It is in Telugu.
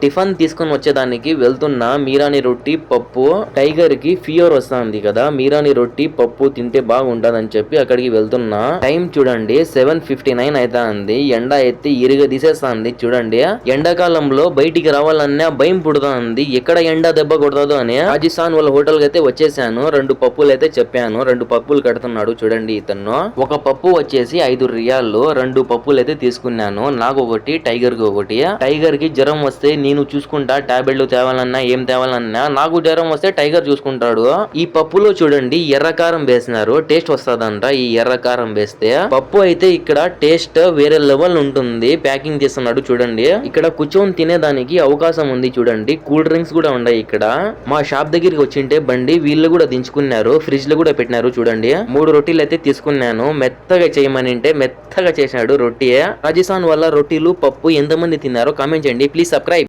టిఫిన్ తీసుకొని వచ్చేదానికి వెళ్తున్నా. మీరాని రొట్టి పప్పు. టైగర్ కి ఫీవర్ వస్తుంది కదా, మీరాని రొట్టి పప్పు తింటే బాగుంటదని చెప్పి అక్కడికి వెళ్తున్నా. టైం చూడండి 7:59 అయితే ఉంది. ఎండ అయితే ఇరుగ తీసేస్తుంది చూడండి. ఎండాకాలంలో బయటికి రావాలన్నా భయం పుడుతుంది, ఎక్కడ ఎండ దెబ్బ కొడతాదో అని. రాజస్థాన్ వాళ్ళ హోటల్ కి అయితే వచ్చేసాను. 2 పప్పులు అయితే చెప్పాను, 2 పప్పులు కడుతున్నాడు చూడండి ఇతను. ఒక పప్పు వచ్చేసి 5 రియాళ్ళు. 2 పప్పులు అయితే తీసుకున్నాను, నాకు ఒకటి, టైగర్ కి ఒకటి. టైగర్ కి జ్వరం వస్తే నేను చూసుకుంటా, టాబ్లెట్లు తేవాలన్నా ఏం తేవాలన్నా. నాకు జ్వరం వస్తే టైగర్ చూసుకుంటాడు. ఈ పప్పులో చూడండి ఎర్రకారం వేసినారు, టేస్ట్ వస్తుందంట ఈ ఎర్రకారం వేస్తే. పప్పు అయితే ఇక్కడ టేస్ట్ వేరే లెవెల్ ఉంటుంది. ప్యాకింగ్ చేస్తున్నాడు చూడండి. ఇక్కడ కూర్చొని తినేదానికి అవకాశం ఉంది చూడండి. కూల్ డ్రింక్స్ కూడా ఉన్నాయి ఇక్కడ. మా షాప్ దగ్గరికి వచ్చింటే బండి వీళ్ళు కూడా దించుకున్నారు, ఫ్రిడ్జ్ లో కూడా పెట్టినారు చూడండి. 3 రొట్టెలు అయితే తీసుకున్నాను. మెత్తగా చేయమని అంటే మెత్తగా చేసినాడు రొట్టె. రాజస్థాన్ వల్ల రొట్టెలు పప్పు ఎంతమంది తిన్నారో కామెంట్ చేయండి. Please subscribe.